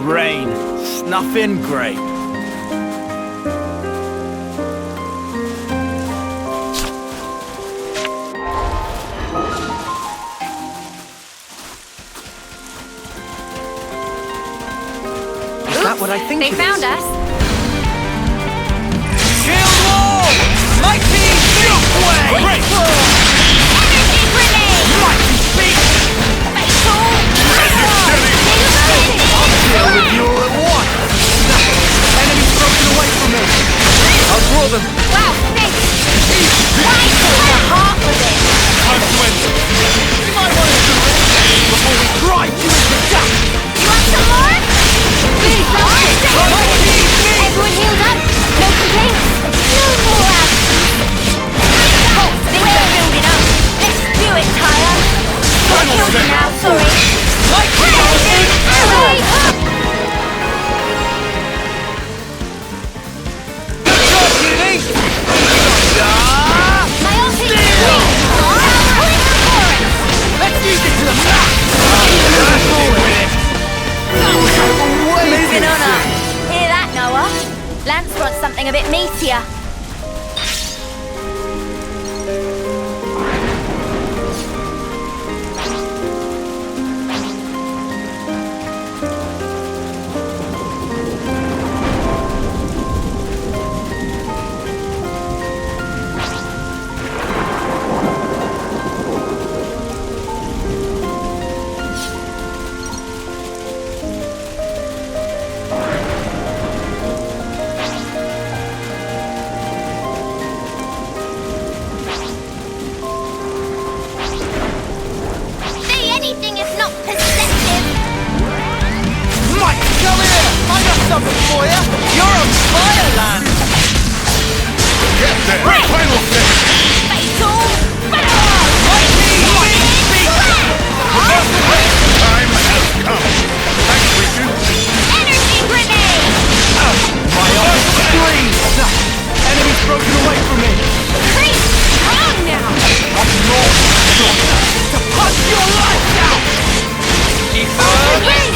rain, snuffing grape. Is that what I think They it found is? us. Shield wall! Mighty shockwave! Energy grenade! Mighty beat! Fatal! Deal with you all at once! Enemies broken away from me! I'll draw them! Wow, this! Right to the heart of it! Time to end it! You might want to do it before we drive you into death! You want some more? Please, everyone healed up? No complaints? No more absence! Things are building up. Let's do it, Tyler! Not killed you now, sorry. Like Hurry up! My ultimate Let's use it to the max! Moving on up. Hear that, Noah? Lance wants something a bit meatier. Say anything if not perceptive. Mike, come here! I got something for you! You're on fire, Lance! Get there! Right. Final thing! Fatal! Time has come! Thanks, Richard! Energy grenade! My arms freeze! Enemies broken away from me! Pretty strong now! I'm more strong to punch your lights out!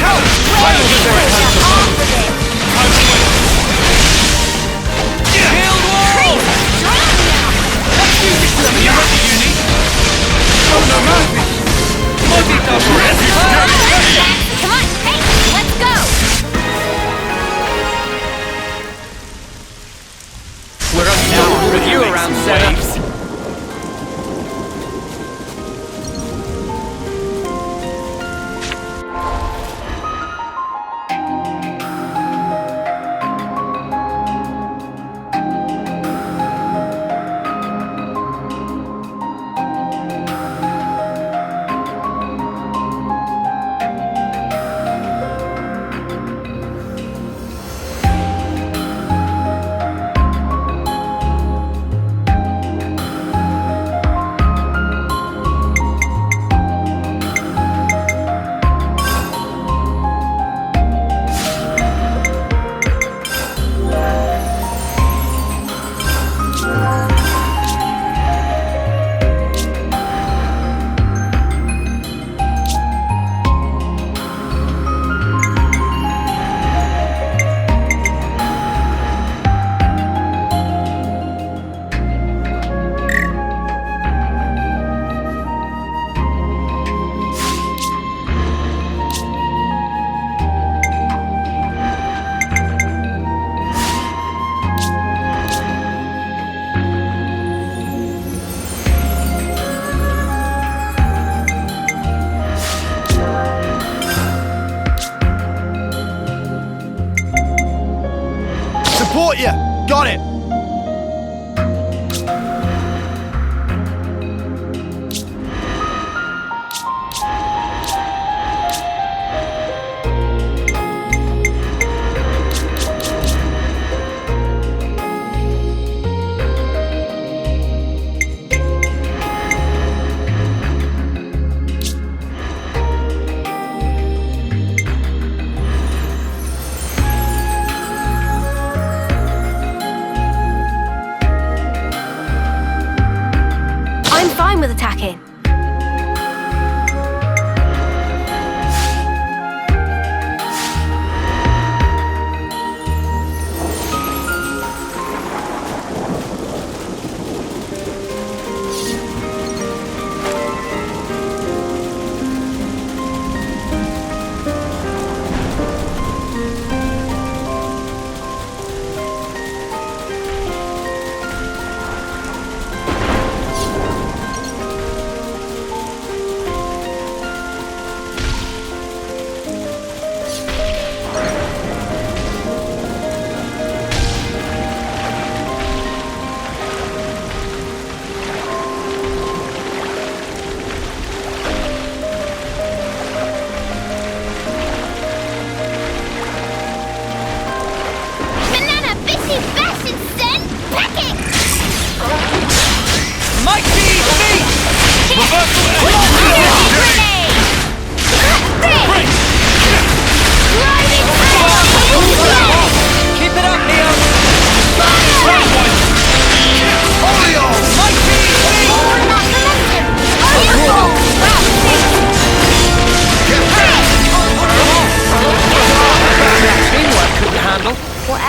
Help! Final We're thing! the half of it! Shield wall! Strong now! Let's use it to the max! Oh no, mercy! Multi-double! Come on, hey, let's go! We're up now. Review around setups. Support you! Got it!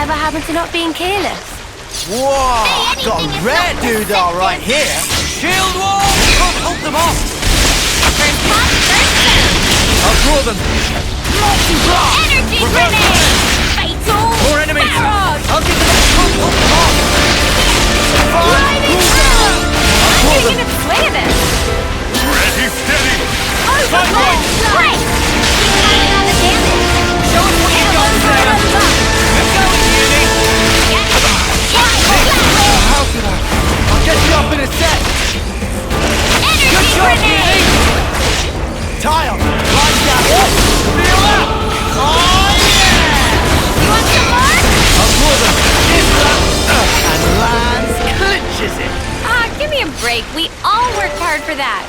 Whatever happened to not being careless? Whoa! Hey, Got a anything is rare not doodah right here. Shield wall! Can't hold them off. First come, first serve. I'll draw them. Multi-blast! Energy Reverse grenade! Fatal More enemies! barrage! I'll give them a can't hold them off. Blinding arrow! I'm draw getting them. a swing of this. Ready, steady! Overload! Great! Keep piling on the damage. Show us what you got, Sarah. Let's go, Uni. How could I? I'll get you up in a sec. Energy Good job, grenade! Uni. Tile. Line down. Feel that? Oh, yeah! You want some more? I'll draw them. Give that. And Lance clinches it. Ah, give me a break. We all worked hard for that.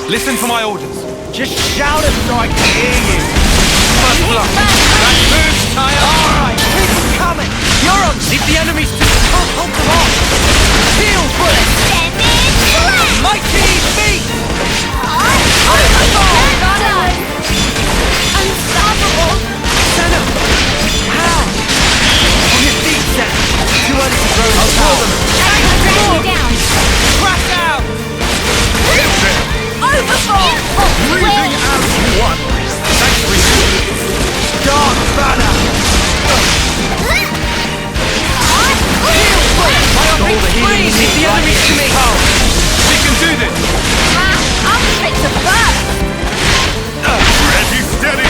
Listen for my orders. Just shout it so I can hear you. First blood. That moves, Tire. All right, keep them coming. You're on. Leave the enemies to can't hold them off. Steel bullet. Extended blast! Mighty feet. Unstoppable! Senna. How? On your feet, Senna. Too early to throw the towel. I'm gonna drag you down. Crash out. Get them! Overfall! Breathing as one! Thanks, Reese. Dark banner. All the healing you need the enemies to me. We can do this. I'm fit to burst! Ready, steady!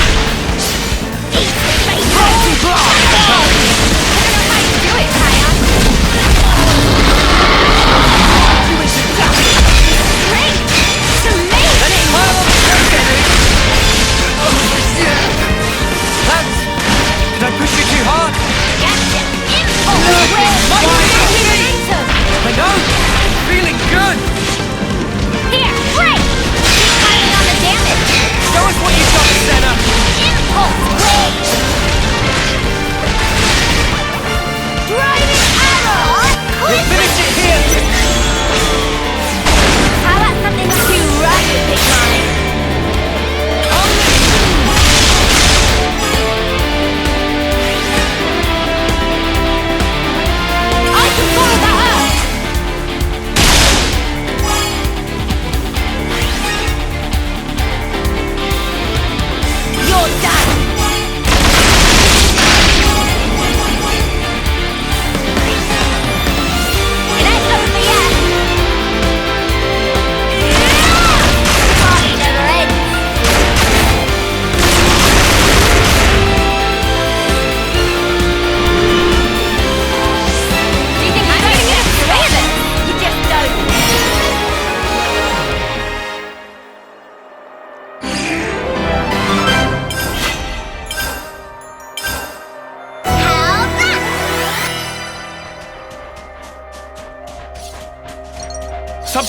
Multi-blast. I don't know how you do it, Kaya. Great! It's amazing! Did I push you too hard? Gotcha! My Momentum! I know. Feeling good. Here, break! Keep piling on the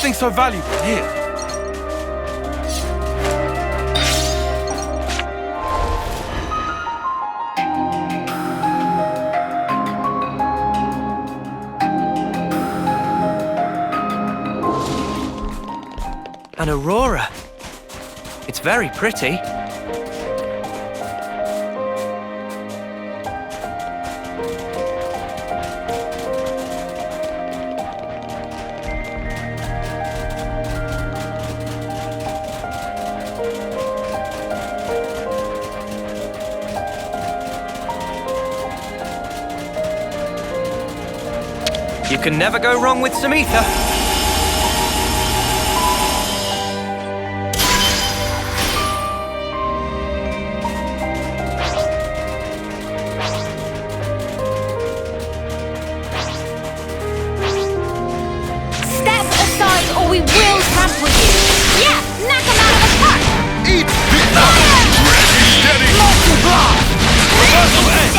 something so valuable here. An aurora. It's very pretty. You can never go wrong with some ether. Step aside or we will trample you. Yeah, knock him out of the park. Eat this! Ready, steady! Multi blast! Reversal edge!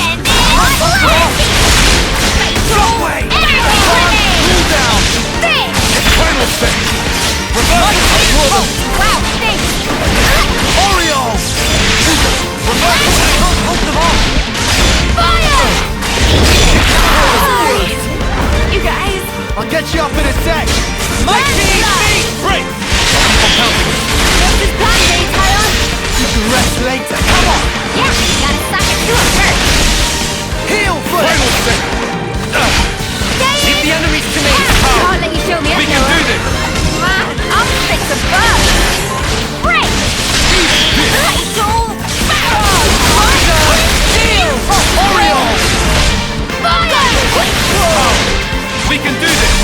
Shockwave! Cool down! Final set! Reversal! Wow, thanks. Oreo! Reversal edge! Hold them off! Fire! You guys. I'll get you up in a sec! Mighty feet! Break! What's this plan, Dave, Tyon? You can rest later. Come on! Yeah, gotta suck it to a first. Heal first! Final set! Leave the enemies to me! Can't let you show me up, We can Noah. do this! Man, I'll fix a bug. Break! It's all Heal! Oreo! Fire! We can do this!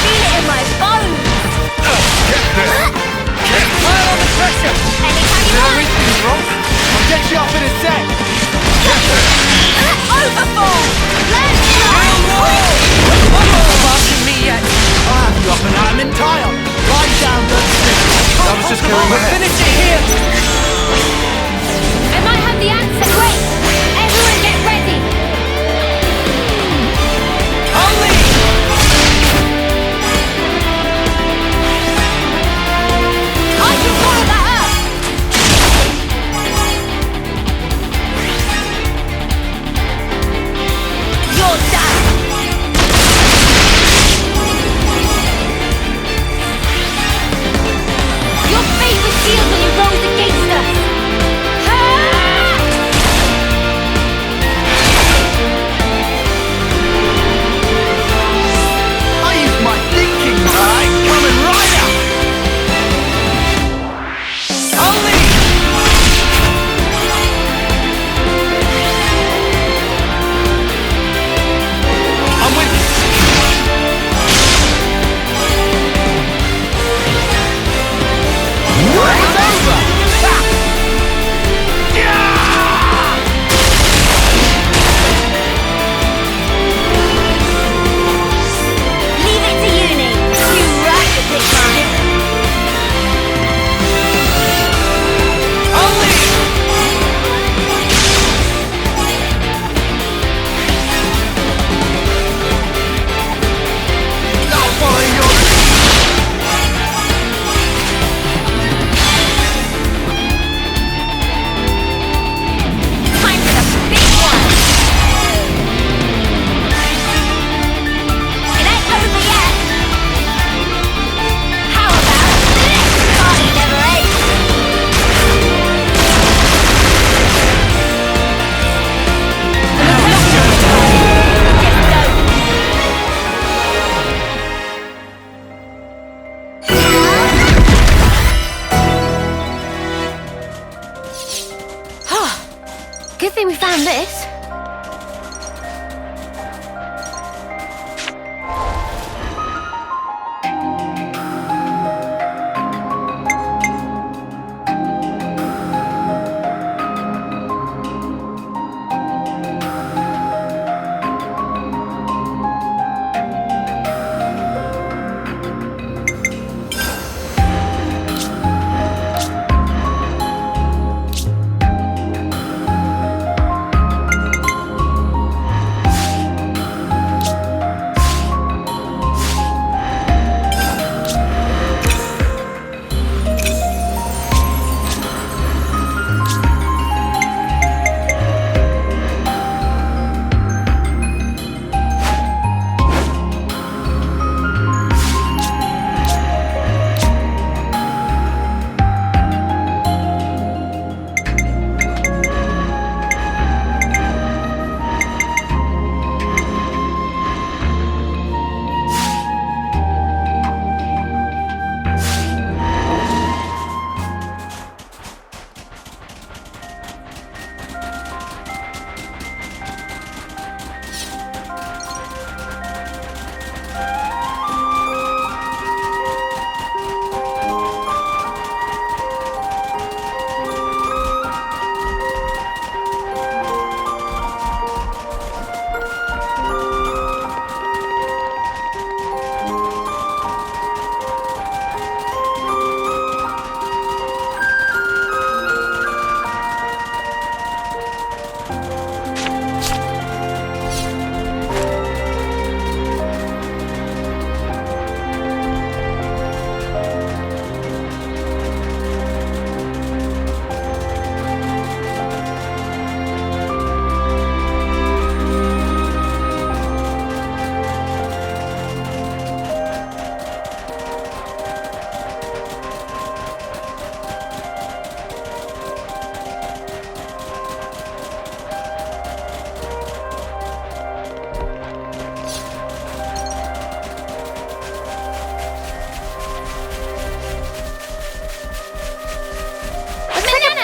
Feel it in my bones. Get there! Pile on the pressure! Anytime you Did I want. reach things wrong? I'll get you up in a sec! Overfall! Let's Me yet. I'll have you up and I'm entire. Lie down, don't stick. I was just going to finish it here. I might have the answer. Wait! Everyone get ready! Only! I can follow that up! You're done! Your favorite shield when you rose against us! I used my thinking, right? Coming right up! Only! I'm with you. It's over! Ah! Yeah! Leave it to uni! You rock it, big man! Only! I'll follow your Time for the big one! It ain't over yet! How about this? Party never ate! Good thing we found this.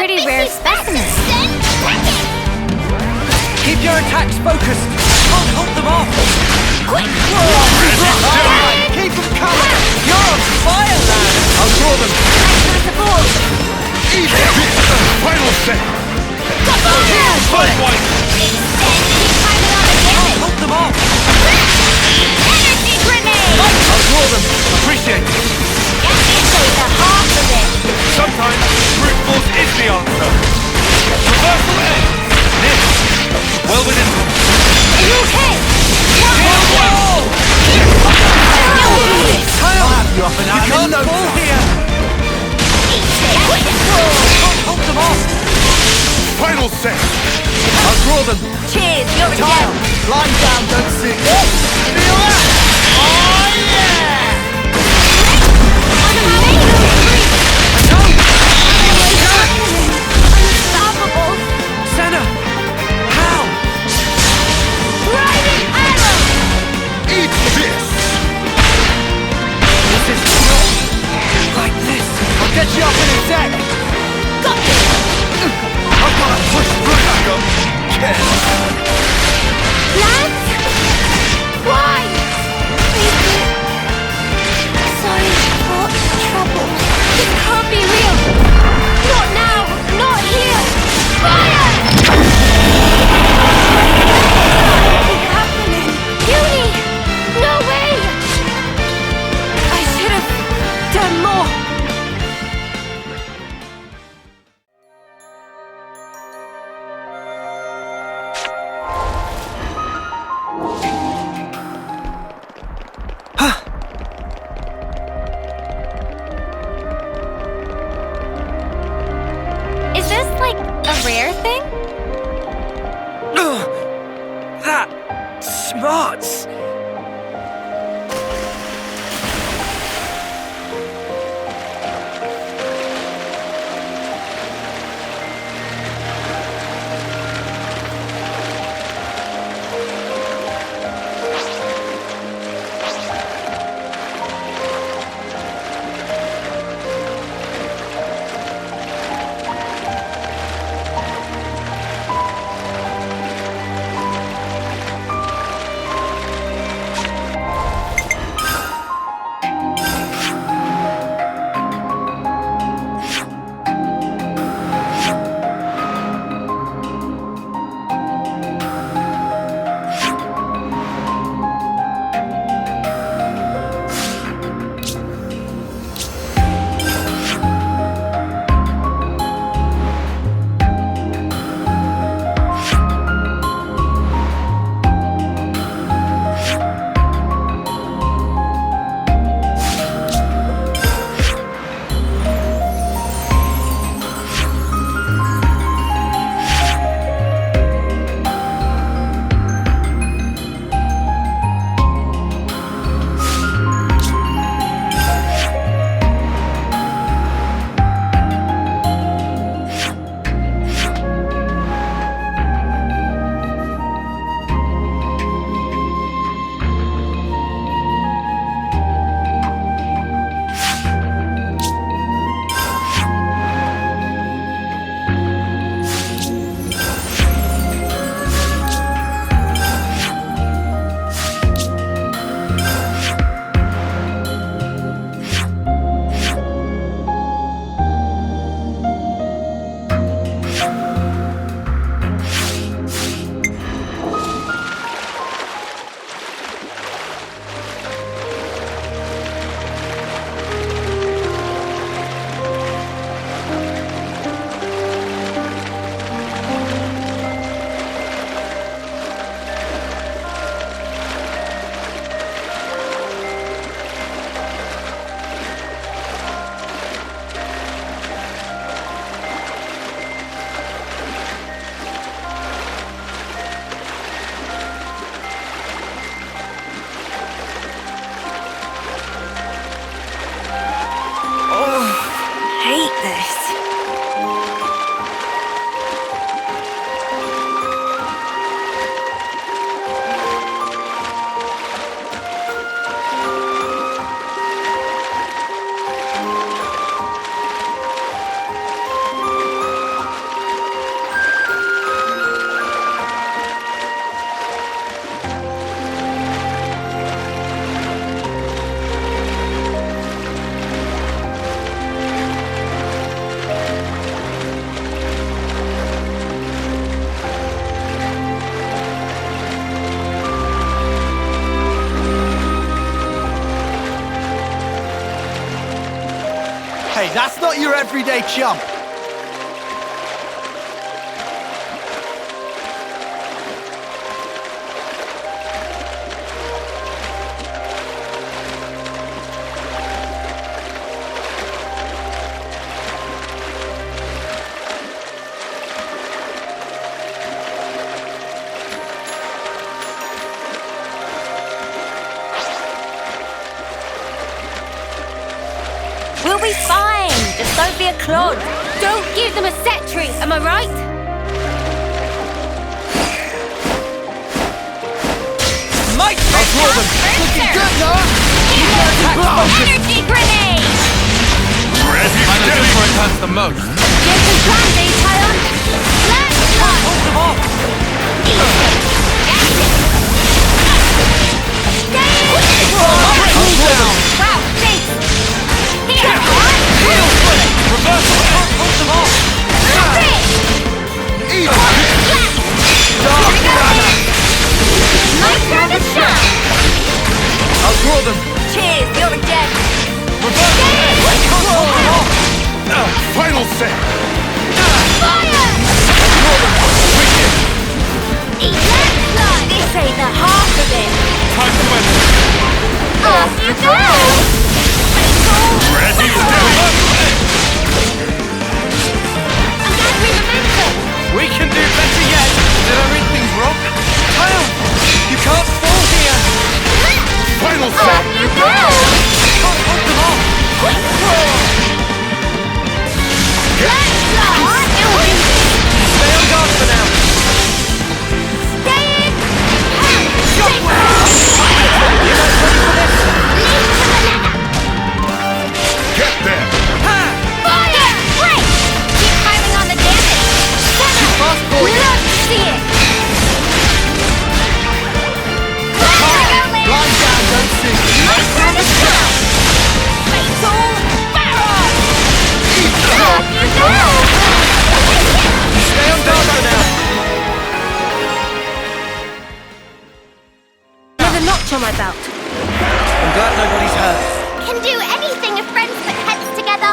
pretty rare specimen. Keep your attacks focused. Can't hold them off. Quick! Alright, keep them coming. You're on fire, lad. I'll draw them. Eat this! Final set! Fight white! Can't hold them off. Energy grenade! I'll draw them. Appreciate it. Get into the heart of it! Sometimes brute force is the answer. Reversal end. This. Well within. Are you okay? Shield well. I'll have you up and out. You can't fall here. Can't hold them off. Final set! I'll draw them. Cheers, you're a Tile. gem! Line down, don't sink. Feel that? Oh, yeah! Unstoppable! Senna! How? Riding arrow! Eat this! This is not like this. I'll get you up in a sec. Got you! I've got to push through. Back up! Yes! Lads? Why? We've been so for trouble. This can't be real. Not now. Not here. Fire! What's happening? Uni! No way! I should have done more. Is this like a rare thing? That smarts. not your everyday chump. We'll be fine. Just don't be a clod. Don't give them a set tree, am I right? Mike, I'll draw them. Looking good, Noah. Energy grenade! Ready, I know steady! just where it hurts the most. Get some plan, Tyon. Let's go! Hold them off! Cool down! Wow, thanks! Here! Heal bullet! Reversal! Hold them off! That's it! Eat this! Nice turn to shine! I'll draw them. Cheers, you're a dead! Final set! Fire! Eat that blood! This ain't the half of it! Time to win! Off you go! Ready, steady! I'm gathering momentum! We can do better yet! Did I read things wrong? Kyle, you can't fall here. Final Off set! you go! Hold them off! Quick draw! Let's fly! Stay on guard for now! Stay in! Get there! Fire! Great! Keep piling on the damage! Fast for you. Love to see it! Fire! Blind down, don't see. Nice turn to shine! Fatal barrel! Off you go! Stay on guard for now! Another notch on my belt. I'm glad nobody's hurt. Can do anything if friends put heads together.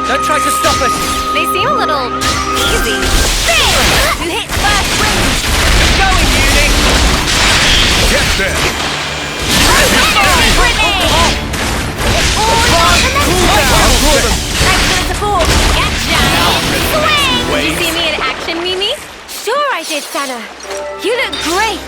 Don't try to stop us. They seem a little easy. Who hits first wins. Going, Uni. Get there! Grenade! Cool down. I'll draw them. Thanks for the support. Gotcha! Swing! Did you see me in action, Mimi? Sure I did, Sana. You look great.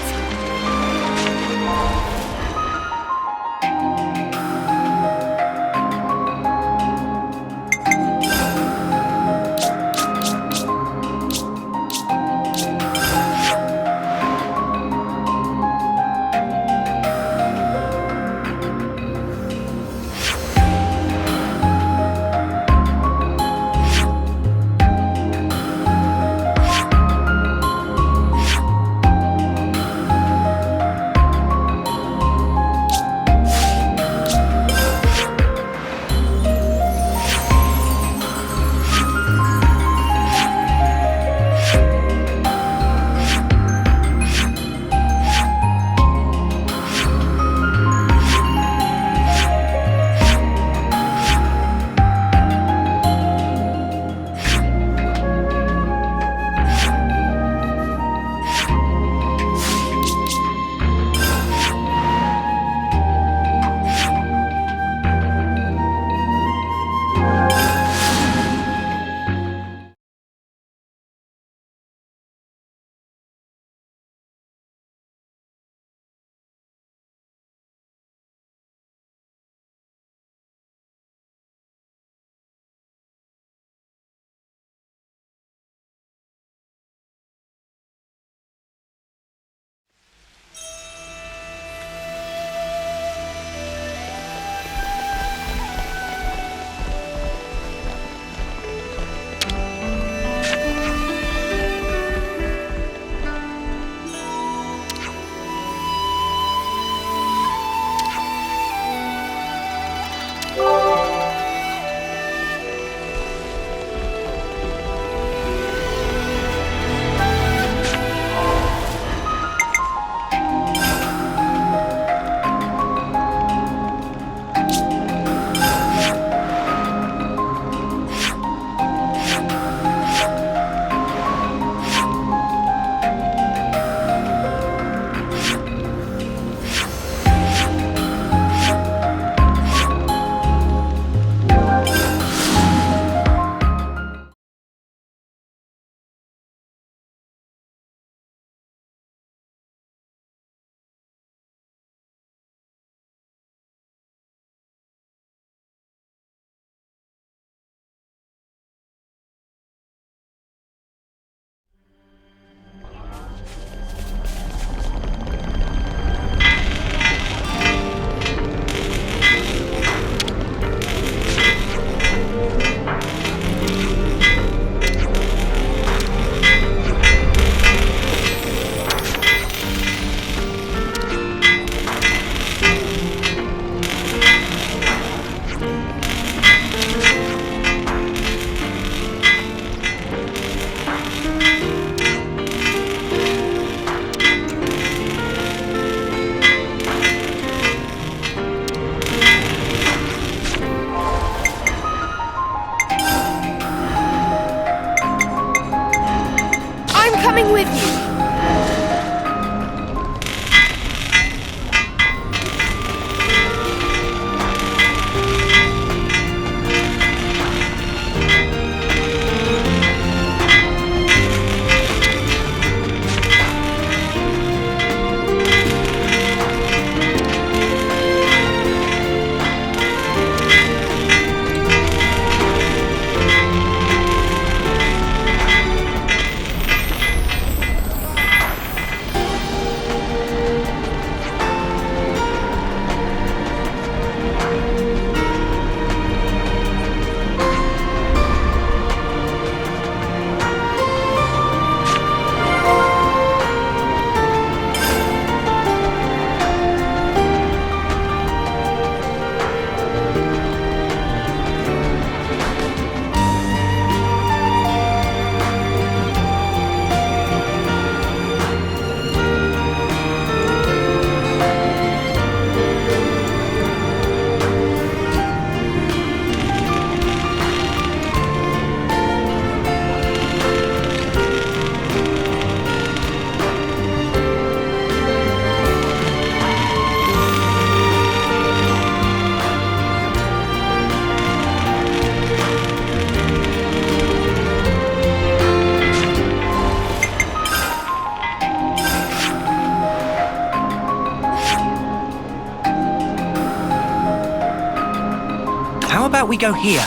How about we go here?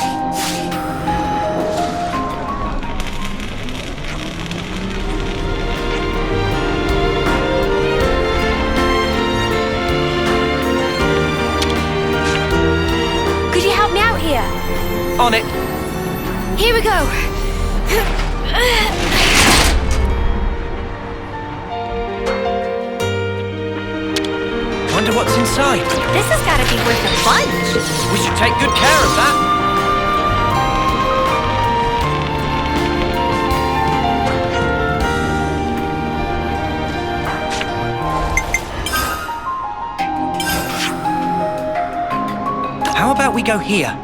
Could you help me out here? On it. Here we go. Wonder what's inside. This has got to be worth a bunch. We should take good care of that. How about we go here?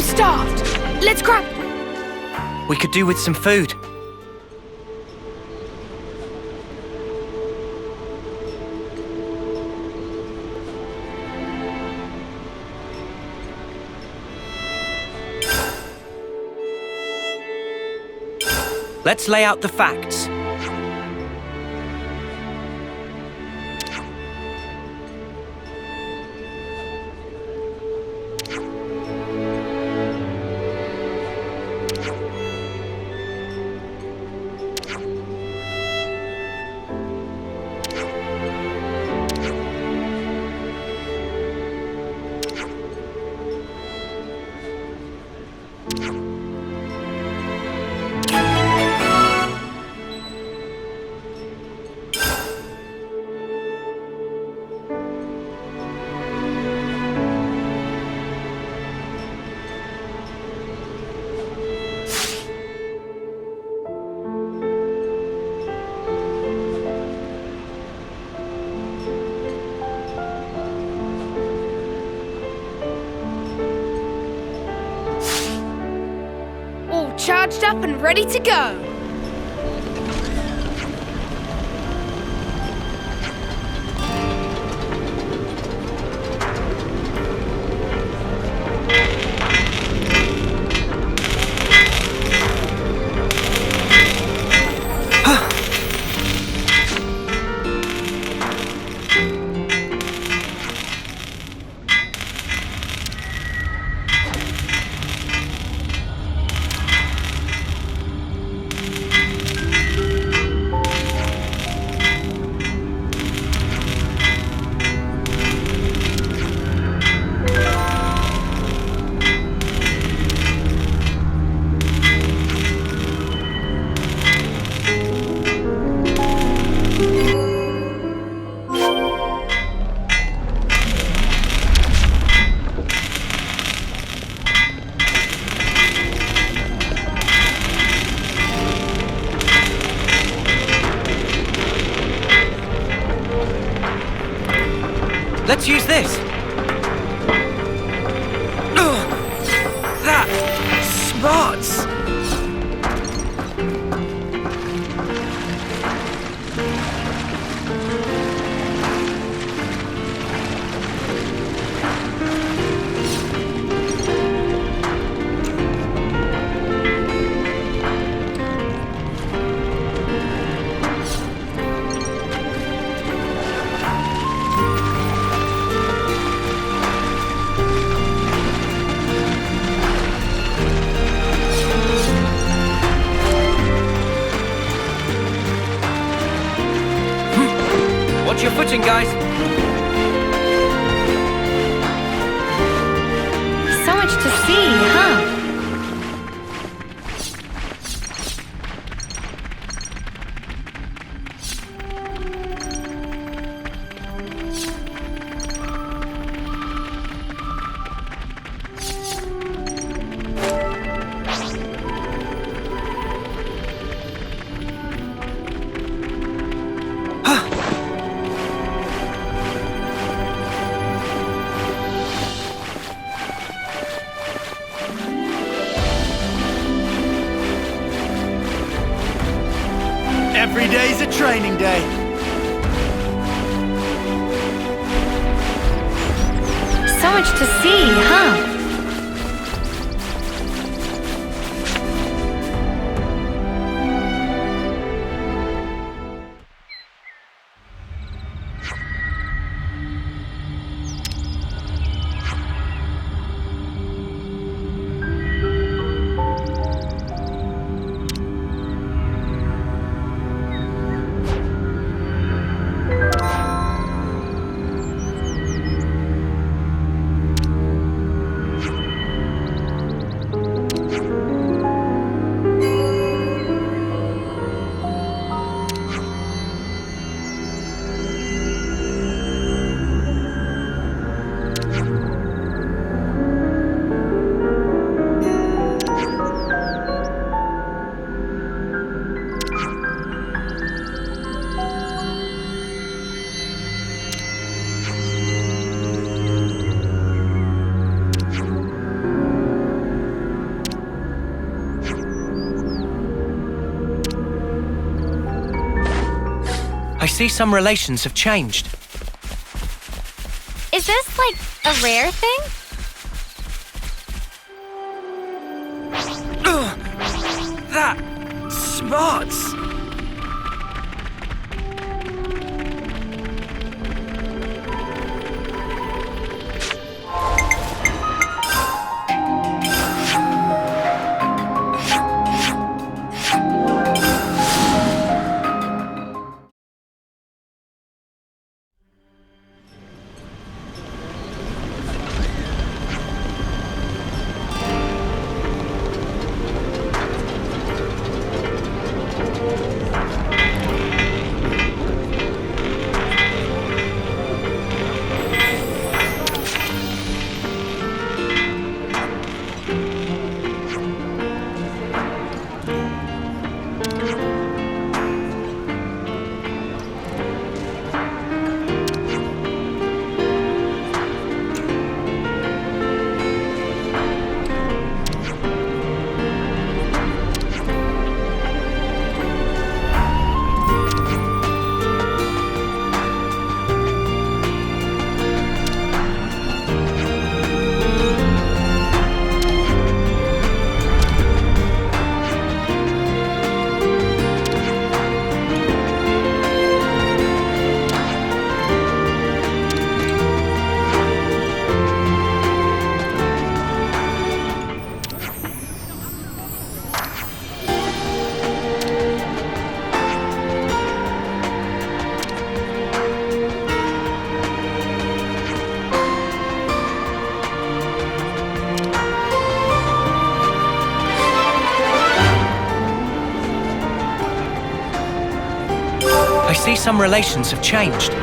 starved. Let's grab... We could do with some food. Let's lay out the facts. All charged up and ready to go. Let's use this. That smarts. Watch your footing, guys. So much to see, huh? Every day's a training day. So much to see, huh? I see some relations have changed. Is this like a rare thing? That smarts. I see some relations have changed. I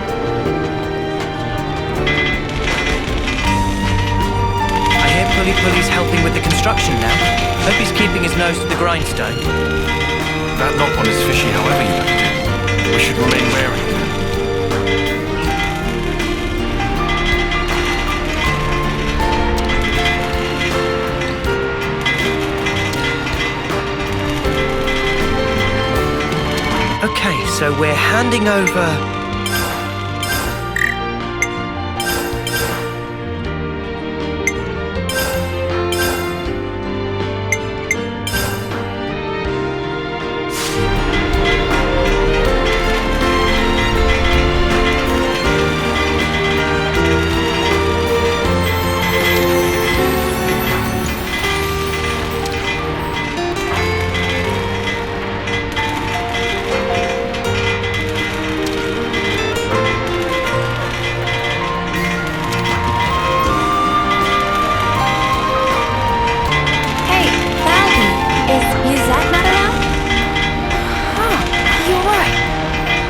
hear Pully's helping with the construction now. Hope he's keeping his nose to the grindstone. That knock one is fishy however you look at it. We should remain wary. Okay, so we're handing over...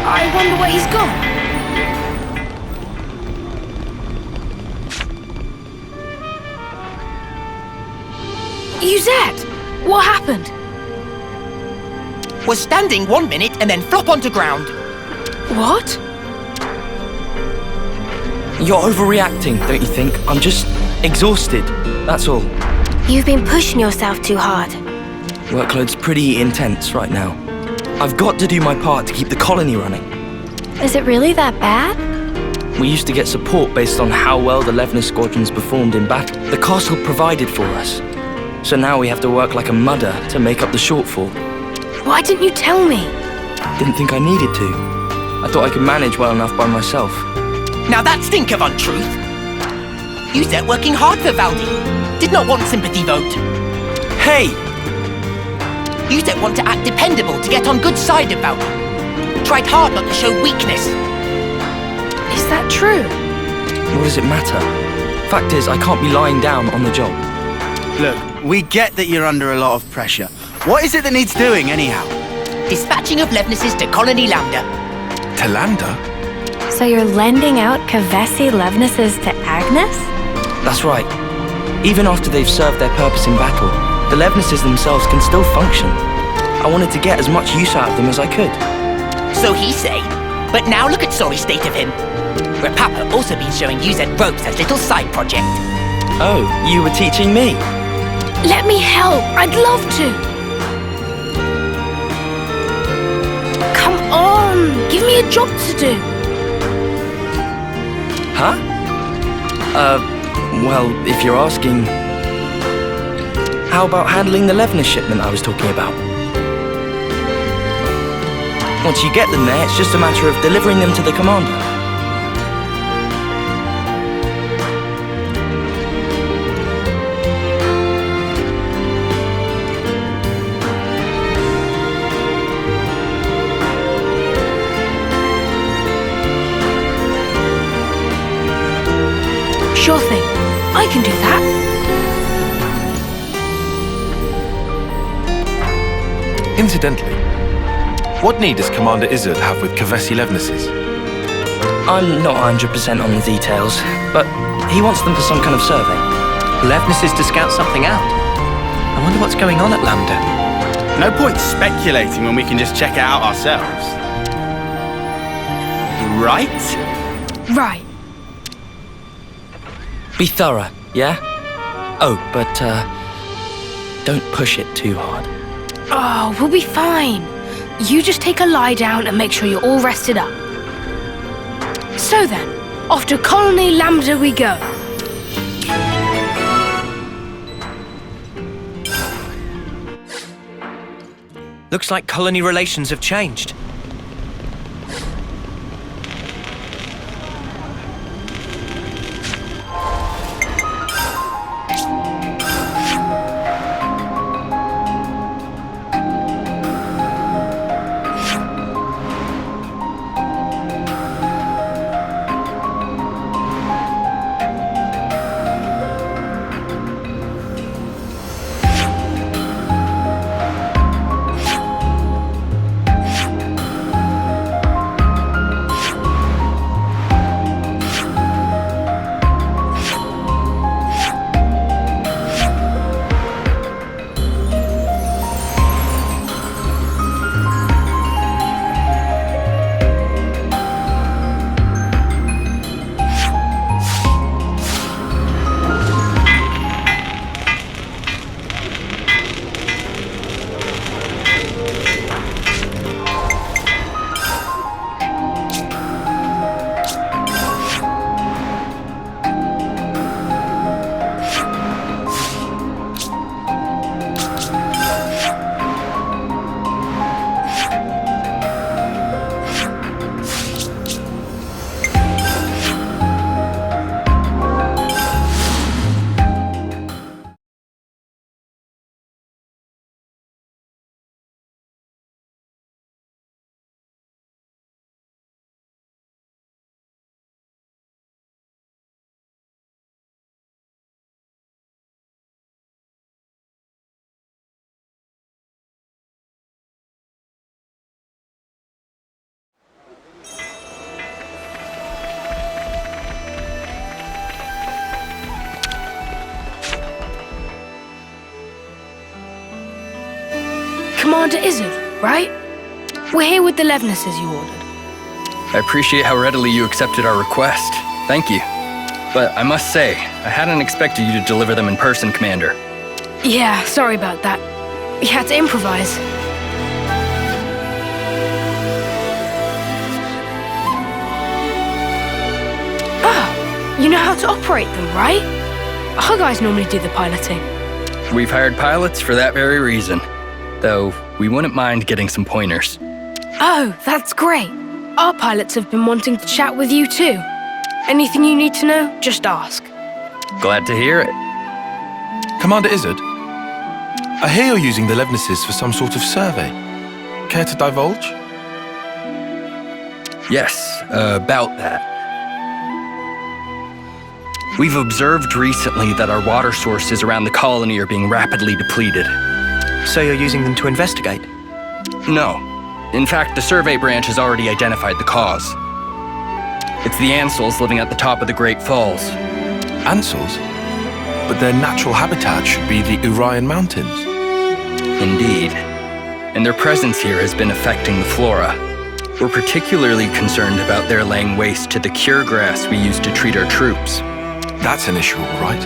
I wonder where he's gone. Uzette! What happened? Was standing 1 minute and then flop onto ground. What? You're overreacting, don't you think? I'm just exhausted, that's all. You've been pushing yourself too hard. Workload's pretty intense right now. I've got to do my part to keep the colony running. Is it really that bad? We used to get support based on how well the Levner squadrons performed in battle. The castle provided for us. So now we have to work like a mudder to make up the shortfall. Why didn't you tell me? Didn't think I needed to. I thought I could manage well enough by myself. Now that stink of untruth. Uzette working hard for Valdi. Did not want sympathy vote. Hey! Uzette want to act dependable to get on good side of Valdi. Tried hard not to show weakness. Is that true? What does it matter? Fact is, I can't be lying down on the job. Look, we get that you're under a lot of pressure. What is it that needs doing, anyhow? Dispatching of Levnesses to Colony Lambda. To Lambda? So you're lending out Kavesi Levnesses to Agnes? That's right. Even after they've served their purpose in battle, the Levnesses themselves can still function. I wanted to get as much use out of them as I could. So he say. But now look at sorry state of him. Where Papa also been showing Uzette ropes as little side project. Oh, you were teaching me? Let me help. I'd love to. Come on. Give me a a job to do. Huh? Well, if you're asking... How about handling the Levnis shipment I was talking about? Once you get them there, it's just a matter of delivering them to the commander. Sure thing. I can do that. Incidentally, what need does Commander Izzard have with Kavesi Levnises? I'm not 100% on the details, but he wants them for some kind of survey. Levnis is to scout something out. I wonder what's going on at Lambda. No point speculating when we can just check it out ourselves. Right? Right. Be thorough, yeah? Oh, but, don't push it too hard. Oh, we'll be fine. You just take a lie down and make sure you're all rested up. So then, off to Colony Lambda we go. Looks like colony relations have changed. Commander Izzard, right? We're here with the Levnises you ordered. I appreciate how readily you accepted our request. Thank you. But I must say, I hadn't expected you to deliver them in person, Commander. Yeah, sorry about that. We had to improvise. Ah, you know how to operate them, right? Our guys normally do the piloting. We've hired pilots for that very reason. Though, we wouldn't mind getting some pointers. Oh, that's great. Our pilots have been wanting to chat with you too. Anything you need to know, just ask. Glad to hear it. Commander Izzard, I hear you're using the Levnises for some sort of survey. Care to divulge? Yes, about that. We've observed recently that our water sources around the colony are being rapidly depleted. So you're using them to investigate? No. In fact, the survey branch has already identified the cause. It's the Ansels living at the top of the Great Falls. Ansels? But their natural habitat should be the Urian Mountains. Indeed. And their presence here has been affecting the flora. We're particularly concerned about their laying waste to the cure grass we use to treat our troops. That's an issue, all right.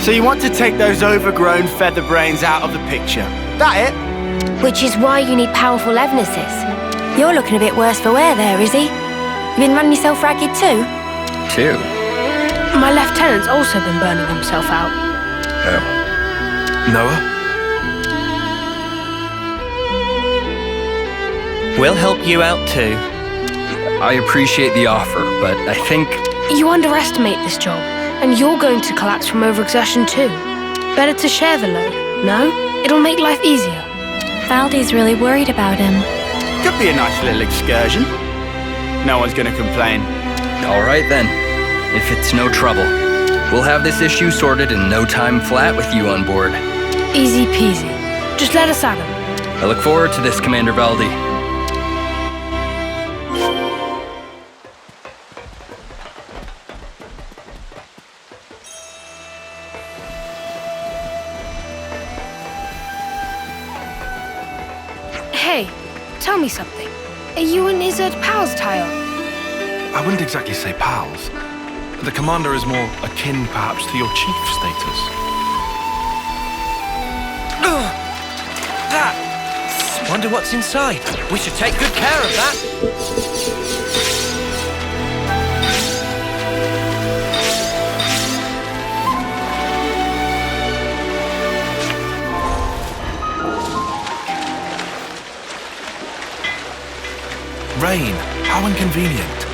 So you want to take those overgrown feather brains out of the picture? That it? Which is why you need powerful Levnises. You're looking a bit worse for wear there, Izzy. You been running yourself ragged too? Two? My lieutenant's also been burning himself out. Oh. Noah? We'll help you out too. I appreciate the offer, but I think... You underestimate this job, and you're going to collapse from overexertion too. Better to share the load, no? It'll make life easier. Valdi's really worried about him. Could be a nice little excursion. No one's gonna complain. All right then. If it's no trouble. We'll have this issue sorted in no time flat with you on board. Easy peasy. Just let us at him. I look forward to this, Commander Valdi. Hey, tell me something. Are you and Izzard pals, Tayo? I wouldn't exactly say pals. The commander is more akin, perhaps, to your chief status. That! Wonder what's inside. We should take good care of that. Rain, how inconvenient.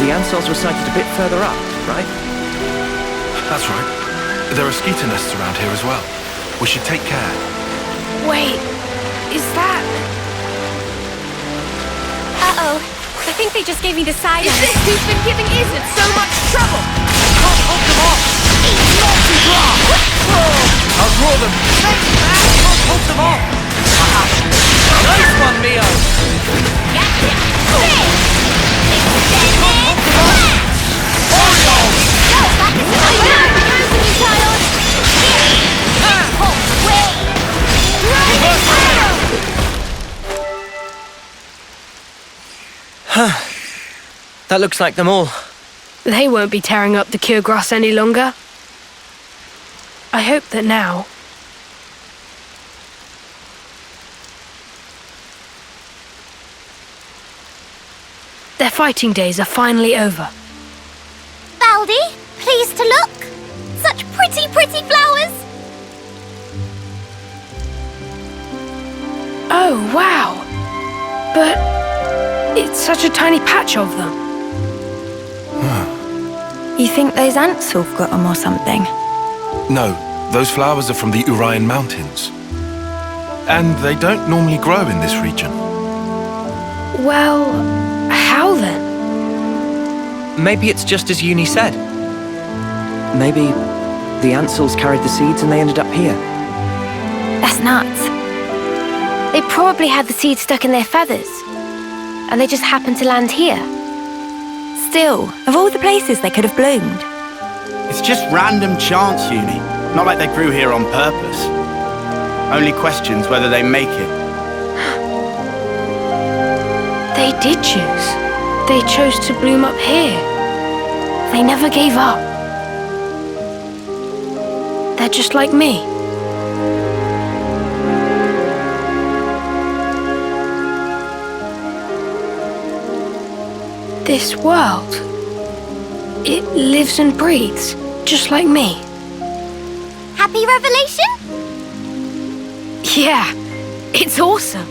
The Ansels were sighted a bit further up, right? That's right. There are skeeter nests around here as well. We should take care. Wait, is that... Uh-oh. I think they just gave me the side eye. This who's been giving Izzard so much trouble? Can't hold them off! I'll draw them! Can't hold them off! Nice one, Mio! That looks like them all. They won't be tearing up the cure grass any longer. I hope that now... their fighting days are finally over. Valdi, pleased to look. Such pretty, pretty flowers. Oh, wow. But it's such a tiny patch of them. You think those ants have got them or something? No, those flowers are from the Urian Mountains. And they don't normally grow in this region. Well, how then? Maybe it's just as Uni said. Maybe the Ansels carried the seeds and they ended up here. That's nuts. They probably had the seeds stuck in their feathers. And they just happened to land here. Still, of all the places they could have bloomed. It's just random chance, Uni. Not like they grew here on purpose. Only questions whether they make it. They did choose. They chose to bloom up here. They never gave up. They're just like me. This world, it lives and breathes, just like me. Happy revelation? Yeah, it's awesome.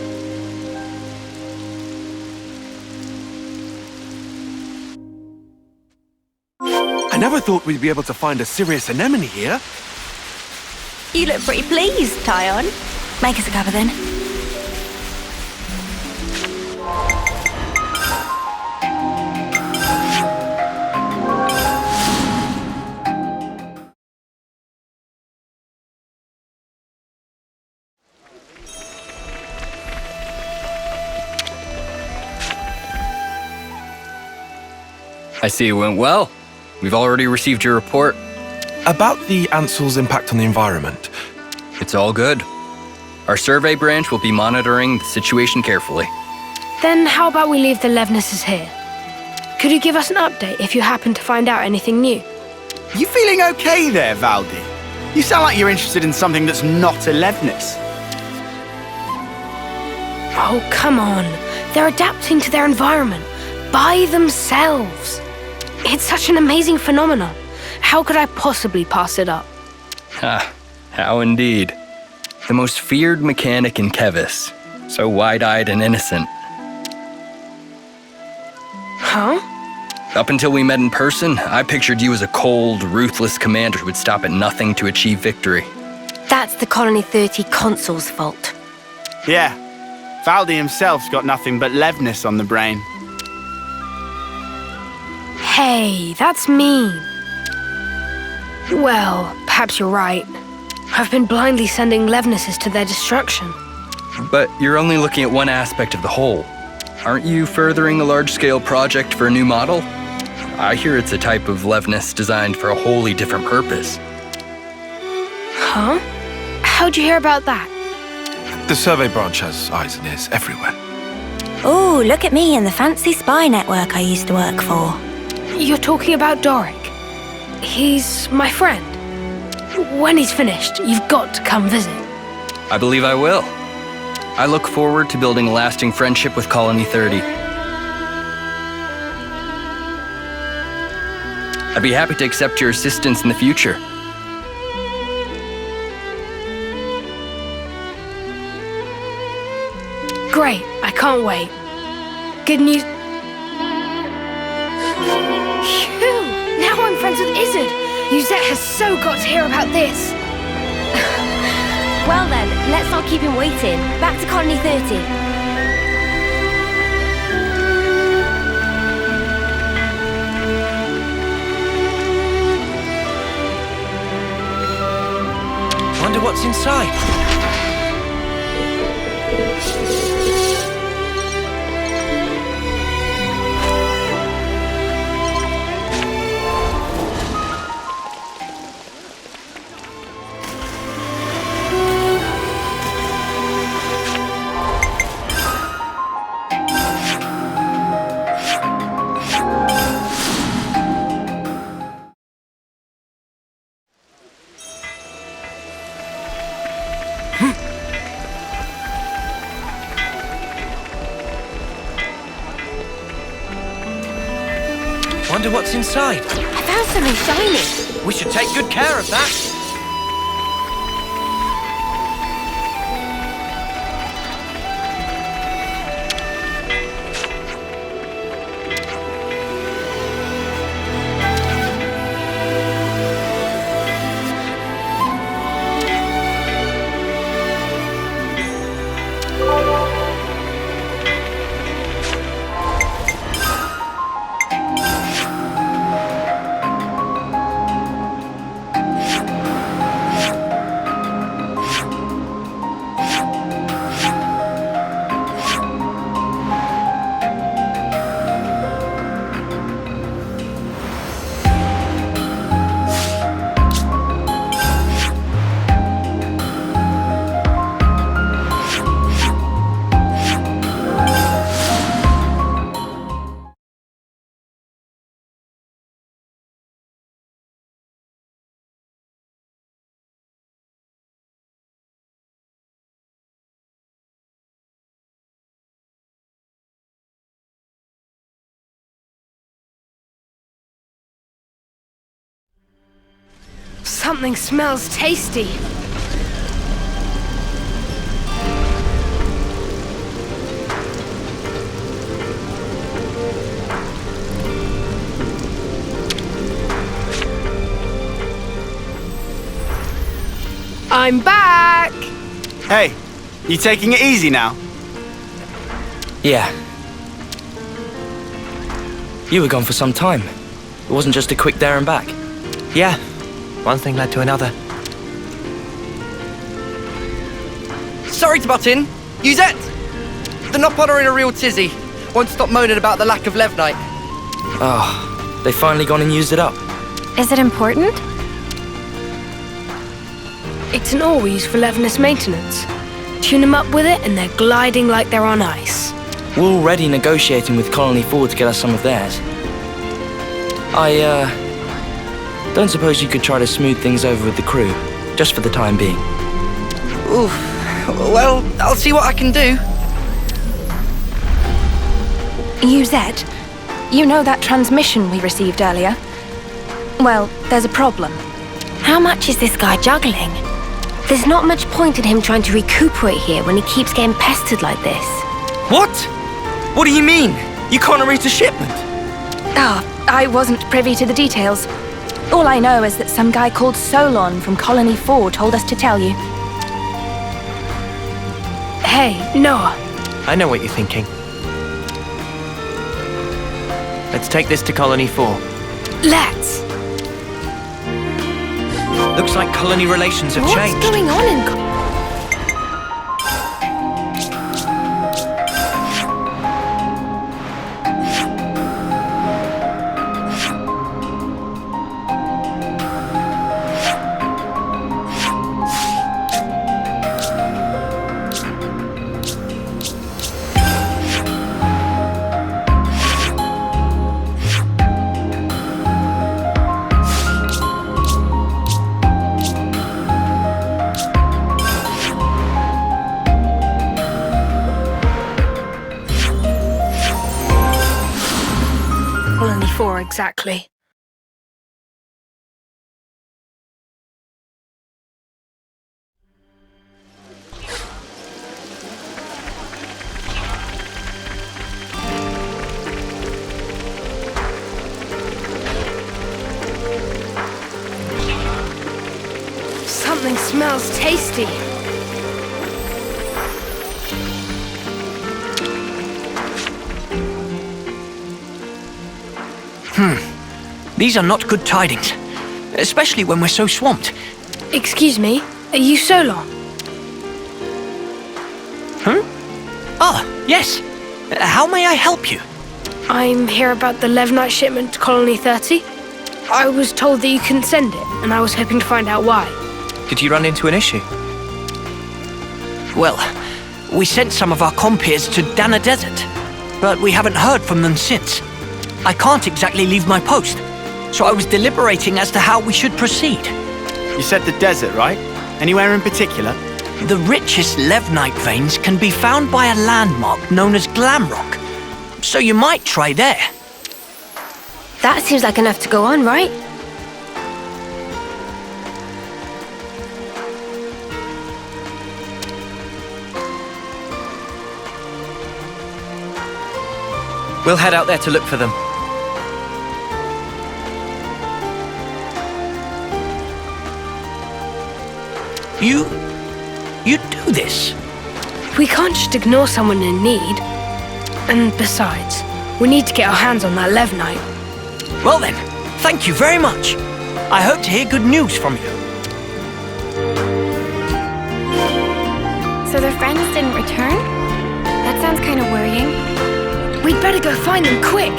I never thought we'd be able to find a serious anemone here. You look pretty pleased, Tyon. Make us a cuppa then. I see it went well. We've already received your report. About the Ansel's impact on the environment. It's all good. Our survey branch will be monitoring the situation carefully. Then how about we leave the Levnesses here? Could you give us an update if you happen to find out anything new? You feeling okay there, Valdi? You sound like you're interested in something that's not a Levnis. Oh, come on. They're adapting to their environment by themselves. It's such an amazing phenomenon. How could I possibly pass it up? Ha, how indeed. The most feared mechanic in Kevis. So wide-eyed and innocent. Huh? Up until we met in person, I pictured you as a cold, ruthless commander who would stop at nothing to achieve victory. That's the Colony 30 Consul's fault. Yeah, Valdi himself's got nothing but Levnis on the brain. Hey, that's mean. Well, perhaps you're right. I've been blindly sending Levnesses to their destruction. But you're only looking at one aspect of the whole. Aren't you furthering a large-scale project for a new model? I hear it's a type of Levnis designed for a wholly different purpose. Huh? How'd you hear about that? The survey branch has eyes and ears everywhere. Oh, look at me and the fancy spy network I used to work for. You're talking about Doric. He's my friend. When he's finished, you've got to come visit. I believe I will. I look forward to building a lasting friendship with Colony 30. I'd be happy to accept your assistance in the future. Great, I can't wait. Good news. Phew, now I'm friends with Izzard. Uzette has so got to hear about this. Well then, let's not keep him waiting. Back to Colony 30. Wonder what's inside. Wonder what's inside. I found something shiny. We should take good care of that. Something smells tasty. I'm back! Hey, you taking it easy now? Yeah. You were gone for some time. It wasn't just a quick there and back. Yeah, one thing led to another. Sorry to butt in. Uzette! The Nopod are in a real tizzy. Won't stop moaning about the lack of Levnite. Oh, they finally gone and used it up. Is it important? It's an ore we use for Levinus maintenance. Tune them up with it and they're gliding like they're on ice. We're already negotiating with Colony 4 to get us some of theirs. I don't suppose you could try to smooth things over with the crew, just for the time being. Oof. Well, I'll see what I can do. Uzette, you know that transmission we received earlier? Well, there's a problem. How much is this guy juggling? There's not much point in him trying to recuperate here when he keeps getting pestered like this. What? What do you mean? You can't arrange a shipment? I wasn't privy to the details. All I know is that some guy called Solon from Colony 4 told us to tell you. Hey, Noah. I know what you're thinking. Let's take this to Colony 4. Let's. Looks like colony relations have changed. What's going on in Colony 4 exactly? Something smells tasty. These are not good tidings. Especially when we're so swamped. Excuse me, are you Solon? Ah, yes. How may I help you? I'm here about the Levnite shipment to Colony 30. I was told that you couldn't send it, and I was hoping to find out why. Did you run into an issue? Well, we sent some of our compeers to Dana Desert, but we haven't heard from them since. I can't exactly leave my post, so I was deliberating as to how we should proceed. You said the desert, right? Anywhere in particular? The richest Levnite veins can be found by a landmark known as Glamrock, so you might try there. That seems like enough to go on, right? We'll head out there to look for them. You do this? We can't just ignore someone in need. And besides, we need to get our hands on that Levnite. Well then, thank you very much. I hope to hear good news from you. So their friends didn't return? That sounds kind of worrying. We'd better go find them quick.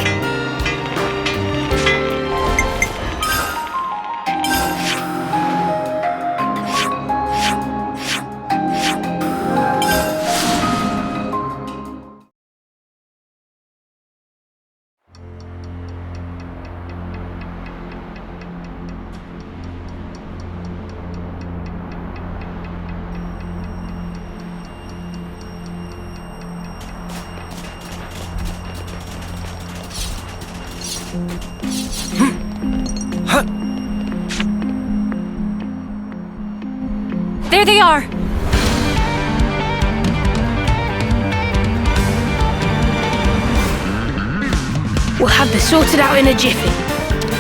There they are! We'll have this sorted out in a jiffy.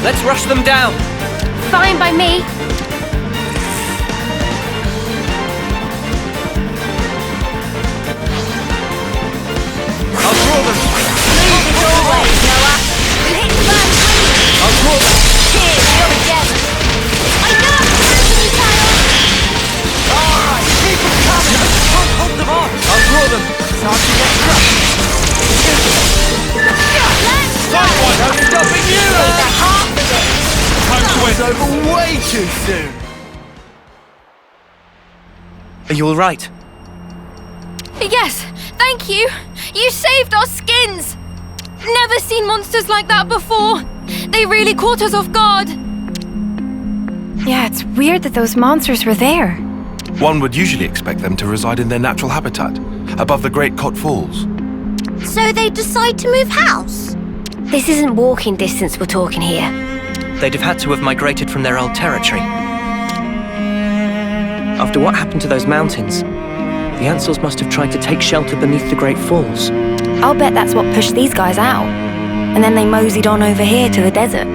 Let's rush them down. Fine by me. I'll draw them! I'll draw them! Alright, keep them coming! Can't hold them off! I'll draw them! Time to get crushed! Someone, I'm stopping you! Time to win! Over way too soon! Are you all right? Yes, thank you. You saved our skins. Never seen monsters like that before. They really caught us off guard. Yeah, it's weird that those monsters were there. One would usually expect them to reside in their natural habitat, above the Great Cot Falls. So they decide to move house? This isn't walking distance we're talking here. They'd have had to have migrated from their old territory. After what happened to those mountains, the Ansels must have tried to take shelter beneath the Great Falls. I'll bet that's what pushed these guys out. And then they moseyed on over here to the desert.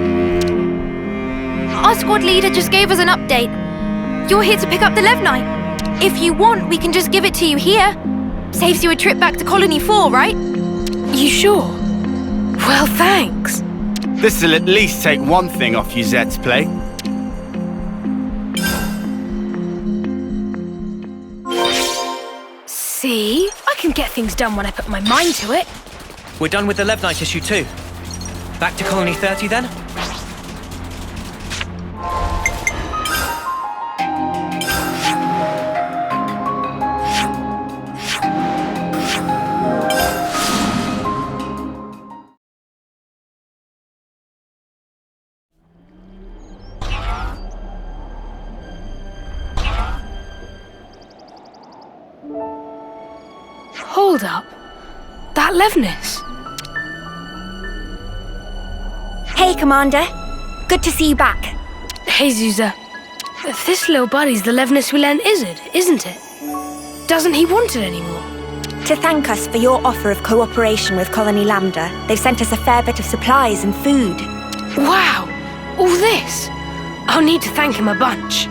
Our squad leader just gave us an update. You're here to pick up the Levnite. If you want, we can just give it to you here. Saves you a trip back to Colony 4, right? You sure? Well, thanks. This'll at least take one thing off you Zet's plate. See? I can get things done when I put my mind to it. We're done with the Levnite issue too. Back to Colony 30 then? Hold up. That Levnis. Hey, Commander. Good to see you back. Hey, Zuza. This little buddy's the Levnis we lent Izzard, isn't it? Doesn't he want it anymore? To thank us for your offer of cooperation with Colony Lambda, they've sent us a fair bit of supplies and food. Wow! All this? I'll need to thank him a bunch.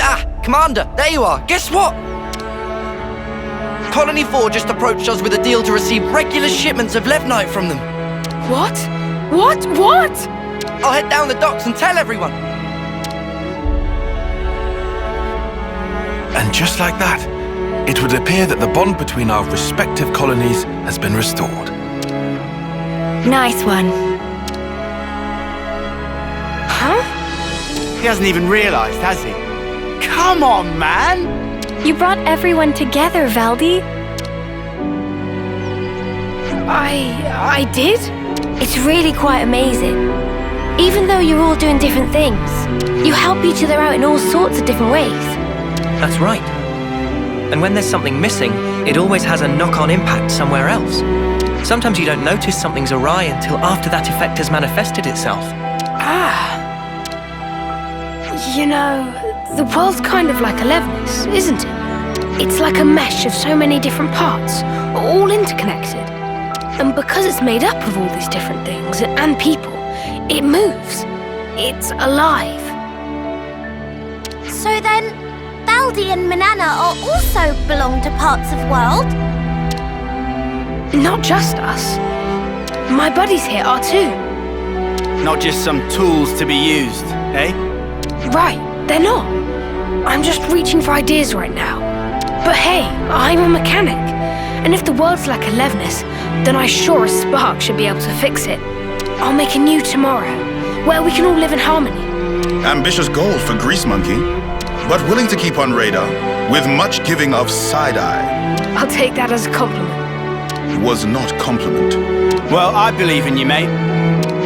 Ah, Commander, there you are. Guess what? Colony 4 just approached us with a deal to receive regular shipments of Levnite from them. What? What? What? I'll head down the docks and tell everyone. And just like that, it would appear that the bond between our respective colonies has been restored. Nice one. Huh? He hasn't even realized, has he? Come on, man! You brought everyone together, Valdi. I did? It's really quite amazing. Even though you're all doing different things, you help each other out in all sorts of different ways. That's right. And when there's something missing, it always has a knock-on impact somewhere else. Sometimes you don't notice something's awry until after that effect has manifested itself. Ah. You know, the world's kind of like a Levnis, isn't it? It's like a mesh of so many different parts, all interconnected. And because it's made up of all these different things and people, it moves. It's alive. So then, Baldi and Manana are also belong to parts of world? Not just us. My buddies here are too. Not just some tools to be used, eh? Right, they're not. I'm just reaching for ideas right now. But hey, I'm a mechanic. And if the world's like a Levnis, then I sure as spark should be able to fix it. I'll make a new tomorrow, where we can all live in harmony. Ambitious goal for Grease Monkey, but willing to keep on radar, with much giving of side-eye. I'll take that as a compliment. Was not compliment. Well, I believe in you, mate.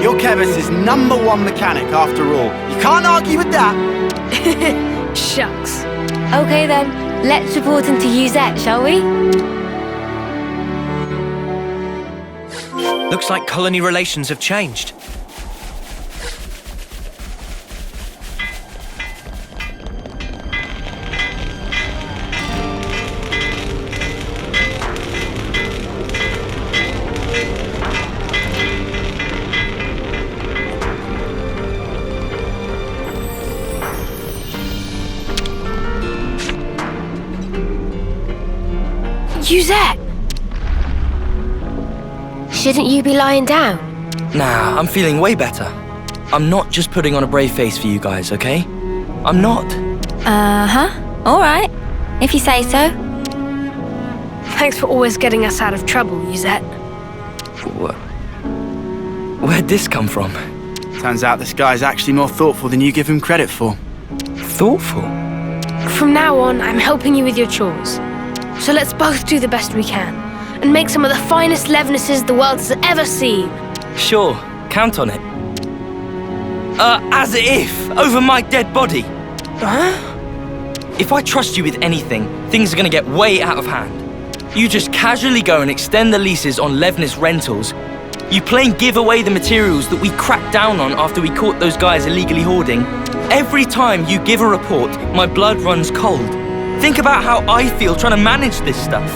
You're Kevis' #1 mechanic, after all. You can't argue with that. Shucks. Okay then, let's report into Uzette, shall we? Looks like colony relations have changed. Yuzette! Shouldn't you be lying down? Nah, I'm feeling way better. I'm not just putting on a brave face for you guys, okay? I'm not. All right. If you say so. Thanks for always getting us out of trouble, Yuzette. Where'd this come from? Turns out this guy's actually more thoughtful than you give him credit for. Thoughtful? From now on, I'm helping you with your chores. So let's both do the best we can, and make some of the finest Levnesses the world has ever seen. Sure, count on it. As if, over my dead body. Huh? If I trust you with anything, things are gonna get way out of hand. You just casually go and extend the leases on Levnis rentals. You plain give away the materials that we cracked down on after we caught those guys illegally hoarding. Every time you give a report, my blood runs cold. Think about how I feel trying to manage this stuff.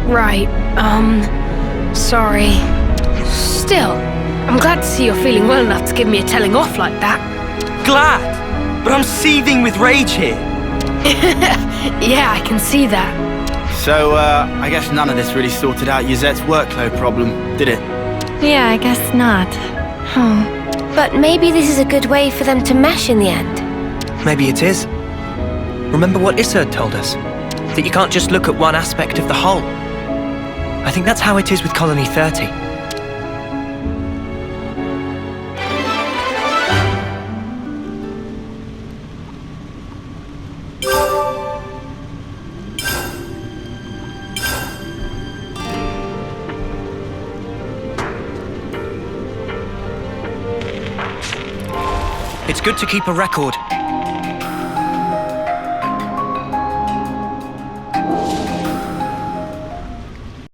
Right. Sorry. Still, I'm glad to see you're feeling well enough to give me a telling off like that. Glad, but I'm seething with rage here. Yeah, I can see that. So, I guess none of this really sorted out Yuzette's workload problem, did it? Yeah, I guess not. But maybe this is a good way for them to mesh in the end. Maybe it is. Remember what Issa told us? That you can't just look at one aspect of the whole. I think that's how it is with Colony 30. It's good to keep a record.